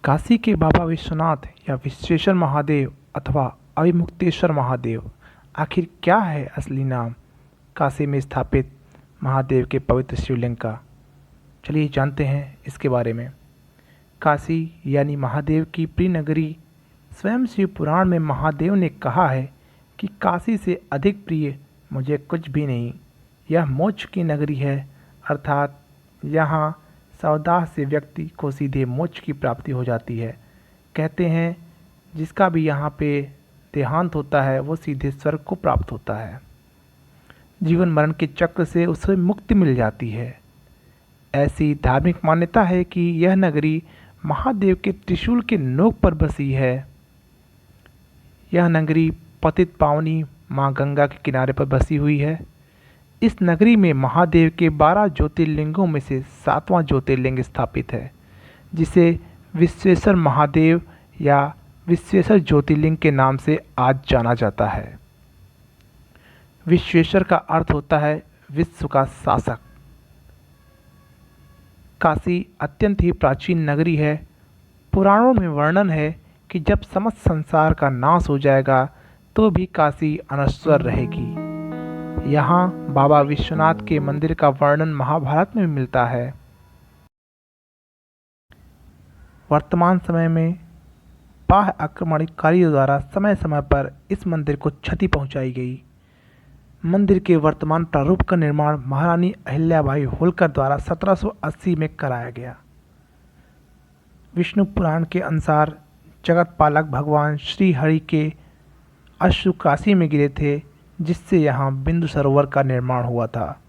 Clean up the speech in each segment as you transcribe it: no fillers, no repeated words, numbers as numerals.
काशी के बाबा विश्वनाथ या विश्वेश्वर महादेव अथवा अविमुक्तेश्वर महादेव आखिर क्या है असली नाम काशी में स्थापित महादेव के पवित्र शिवलिंग का। चलिए जानते हैं इसके बारे में। काशी यानी महादेव की प्रिय नगरी। स्वयं शिव पुराण में महादेव ने कहा है कि काशी से अधिक प्रिय मुझे कुछ भी नहीं। यह मोक्ष की नगरी है, अर्थात यहाँ सावधान से व्यक्ति को सीधे मोक्ष की प्राप्ति हो जाती है। कहते हैं जिसका भी यहाँ पे देहांत होता है वो सीधे स्वर्ग को प्राप्त होता है। जीवन मरण के चक्र से उसे मुक्ति मिल जाती है। ऐसी धार्मिक मान्यता है कि यह नगरी महादेव के त्रिशूल के नोक पर बसी है। यह नगरी पतित पावनी माँ गंगा के किनारे पर बसी हुई है। इस नगरी में महादेव के 12 ज्योतिर्लिंगों में से 7वां ज्योतिर्लिंग स्थापित है, जिसे विश्वेश्वर महादेव या विश्वेश्वर ज्योतिर्लिंग के नाम से आज जाना जाता है। विश्वेश्वर का अर्थ होता है विश्व का शासक। काशी अत्यंत ही प्राचीन नगरी है। पुराणों में वर्णन है कि जब समस्त संसार का नाश हो जाएगा तो भी काशी अनश्वर रहेगी। यहाँ बाबा विश्वनाथ के मंदिर का वर्णन महाभारत में मिलता है। वर्तमान समय में बाह्य आक्रमणकारियों द्वारा समय समय पर इस मंदिर को क्षति पहुंचाई गई। मंदिर के वर्तमान प्रारूप का निर्माण महारानी अहिल्याबाई होलकर द्वारा 1780 में कराया गया। विष्णु पुराण के अनुसार जगत पालक भगवान श्री हरि के अश्रु काशी में गिरे थे, जिससे यहाँ बिंदु सरोवर का निर्माण हुआ था।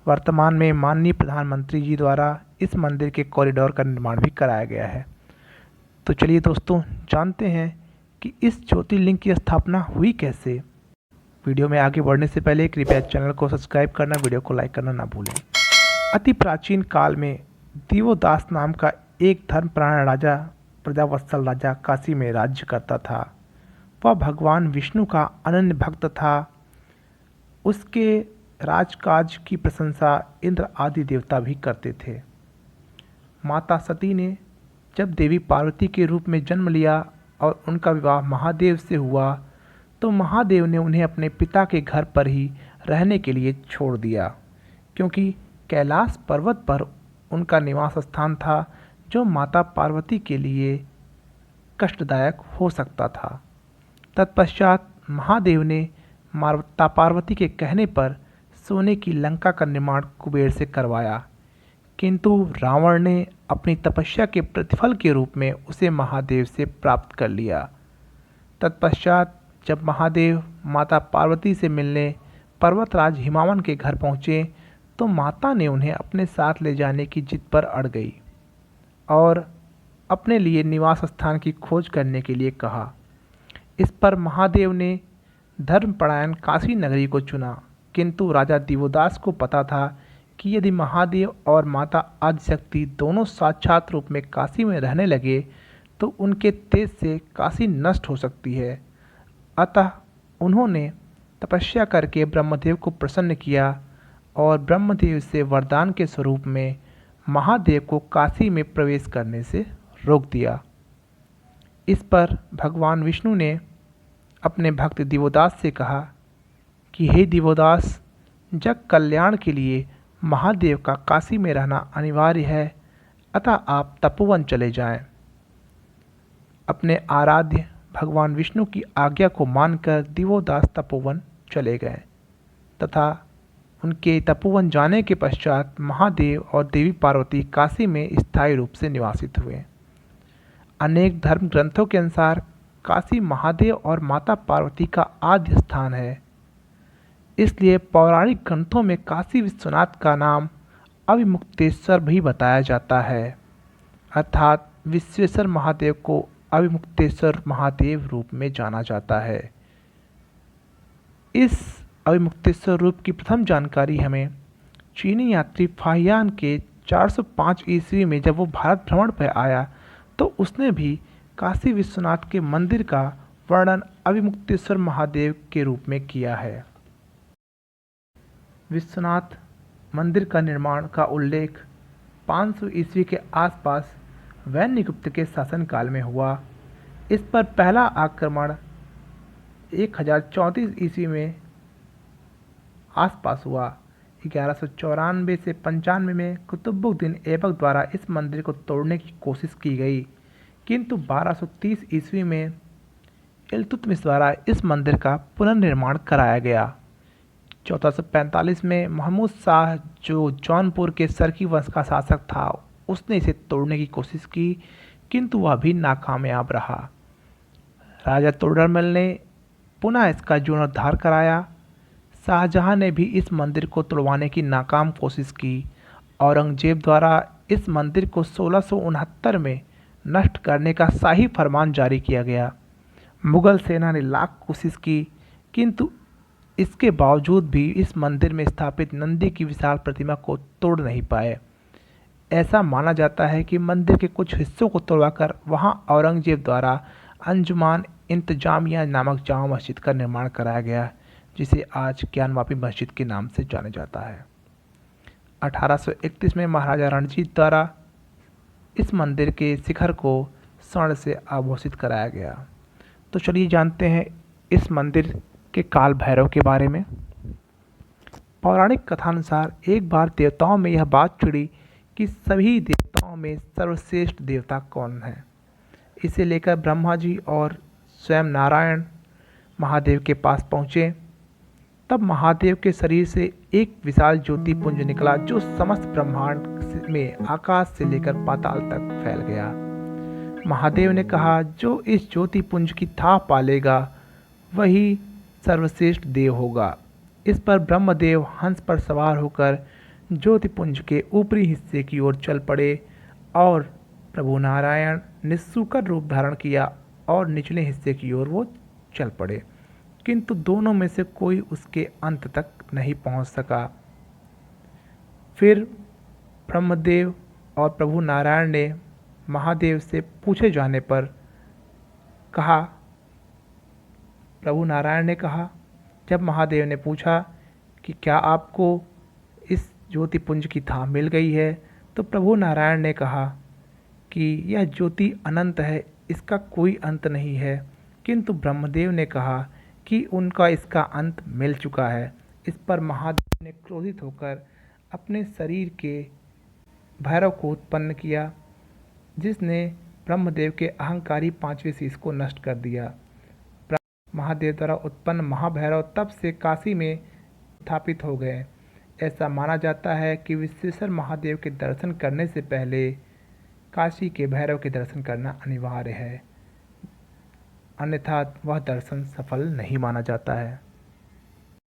वर्तमान में माननीय प्रधानमंत्री जी द्वारा इस मंदिर के कॉरिडोर का निर्माण भी कराया गया है। तो चलिए दोस्तों जानते हैं कि इस ज्योतिर्लिंग की स्थापना हुई कैसे। वीडियो में आगे बढ़ने से पहले कृपया चैनल को सब्सक्राइब करना, वीडियो को लाइक करना ना भूलें। अति प्राचीन काल में दिवोदास नाम का एक धर्मपरायण राजा प्रजावत्सल राजा काशी में राज्य करता था। वह भगवान विष्णु का अनन्य भक्त था। उसके राजकाज की प्रशंसा इंद्र आदि देवता भी करते थे। माता सती ने जब देवी पार्वती के रूप में जन्म लिया और उनका विवाह महादेव से हुआ तो महादेव ने उन्हें अपने पिता के घर पर ही रहने के लिए छोड़ दिया, क्योंकि कैलाश पर्वत पर उनका निवास स्थान था जो माता पार्वती के लिए कष्टदायक हो सकता था। तत्पश्चात महादेव ने माता पार्वती के कहने पर सोने की लंका का निर्माण कुबेर से करवाया, किंतु रावण ने अपनी तपस्या के प्रतिफल के रूप में उसे महादेव से प्राप्त कर लिया। तत्पश्चात जब महादेव माता पार्वती से मिलने पर्वतराज हिमावन के घर पहुँचे तो माता ने उन्हें अपने साथ ले जाने की जिद पर अड़ गई और अपने लिए निवास स्थान की खोज करने के लिए कहा। इस पर महादेव ने धर्मपरायण काशी नगरी को चुना, किंतु राजा दिवोदास को पता था कि यदि महादेव और माता आदिशक्ति दोनों साक्षात रूप में काशी में रहने लगे तो उनके तेज से काशी नष्ट हो सकती है। अतः उन्होंने तपस्या करके ब्रह्मदेव को प्रसन्न किया और ब्रह्मदेव से वरदान के स्वरूप में महादेव को काशी में प्रवेश करने से रोक दिया। इस पर भगवान विष्णु ने अपने भक्त दिवोदास से कहा कि हे दिवोदास, जग कल्याण के लिए महादेव का काशी में रहना अनिवार्य है, अतः आप तपोवन चले जाएं। अपने आराध्य भगवान विष्णु की आज्ञा को मानकर दिवोदास तपोवन चले गए तथा उनके तपोवन जाने के पश्चात महादेव और देवी पार्वती काशी में स्थायी रूप से निवासित हुए। अनेक धर्म ग्रंथों के अनुसार काशी महादेव और माता पार्वती का आद्य स्थान है। इसलिए पौराणिक ग्रंथों में काशी विश्वनाथ का नाम अविमुक्तेश्वर भी बताया जाता है, अर्थात विश्वेश्वर महादेव को अविमुक्तेश्वर महादेव रूप में जाना जाता है। इस अविमुक्तेश्वर रूप की प्रथम जानकारी हमें चीनी यात्री फाहियान के 405 ईस्वी में जब वो भारत भ्रमण पर आया तो उसने भी काशी विश्वनाथ के मंदिर का वर्णन अविमुक्तेश्वर महादेव के रूप में किया है। विश्वनाथ मंदिर का निर्माण का उल्लेख 500 ईस्वी के आसपास वैन्यगुप्त के शासनकाल में हुआ। इस पर पहला आक्रमण 1034 ईस्वी में आसपास हुआ। 1194 से 95 में कुतुबुद्दीन ऐबक द्वारा इस मंदिर को तोड़ने की कोशिश की गई, किंतु 1230 ईस्वी में इल्तुतमिश द्वारा इस मंदिर का पुनर्निर्माण कराया गया। 1445 में महमूद शाह, जो जौनपुर के सरकी वंश का शासक था, उसने इसे तोड़ने की कोशिश की, किंतु वह भी नाकामयाब रहा। राजा तोडरमल ने पुनः इसका जीर्णोद्धार कराया। शाहजहां ने भी इस मंदिर को तुड़वाने की नाकाम कोशिश की। औरंगजेब द्वारा इस मंदिर को 1669 में नष्ट करने का शाही फरमान जारी किया गया। मुगल सेना ने लाख कोशिश की, किंतु इसके बावजूद भी इस मंदिर में स्थापित नंदी की विशाल प्रतिमा को तोड़ नहीं पाए। ऐसा माना जाता है कि मंदिर के कुछ हिस्सों को तोड़वाकर वहां औरंगजेब द्वारा अंजुमान इंतजामिया नामक जामा मस्जिद का निर्माण कराया गया, जिसे आज ज्ञानवापी मस्जिद के नाम से जाना जाता है। 1831 में महाराजा रणजीत द्वारा इस मंदिर के शिखर को स्वर्ण से आभूषित कराया गया। तो चलिए जानते हैं इस मंदिर के काल भैरव के बारे में। पौराणिक कथानुसार एक बार देवताओं में यह बात छिड़ी कि सभी देवताओं में सर्वश्रेष्ठ देवता कौन है। इसे लेकर ब्रह्मा जी और स्वयं नारायण महादेव के पास पहुँचे। तब महादेव के शरीर से एक विशाल ज्योति पुंज निकला, जो समस्त ब्रह्मांड में आकाश से लेकर पाताल तक फैल गया। महादेव ने कहा, जो इस ज्योति पुंज की था पालेगा वही सर्वश्रेष्ठ देव होगा। इस पर ब्रह्मदेव हंस पर सवार होकर ज्योतिपुंज के ऊपरी हिस्से की ओर चल पड़े और प्रभु नारायण ने सूकर रूप धारण किया और निचले हिस्से की ओर वो चल पड़े, किंतु दोनों में से कोई उसके अंत तक नहीं पहुंच सका। फिर ब्रह्मदेव और प्रभु नारायण ने महादेव से पूछे जाने पर कहा, प्रभु नारायण ने कहा, जब महादेव ने पूछा कि क्या आपको इस ज्योतिपुंज की थाह मिल गई है, तो प्रभु नारायण ने कहा कि यह ज्योति अनंत है, इसका कोई अंत नहीं है। किंतु ब्रह्मदेव ने कहा कि उनका इसका अंत मिल चुका है। इस पर महादेव ने क्रोधित होकर अपने शरीर के भैरव को उत्पन्न किया, जिसने ब्रह्मदेव के अहंकारी 5वें शीश को नष्ट कर दिया। महादेव द्वारा उत्पन्न महाभैरव तब से काशी में स्थापित हो गए। ऐसा माना जाता है कि विश्वेश्वर महादेव के दर्शन करने से पहले काशी के भैरव के दर्शन करना अनिवार्य है, अन्यथा वह दर्शन सफल नहीं माना जाता है।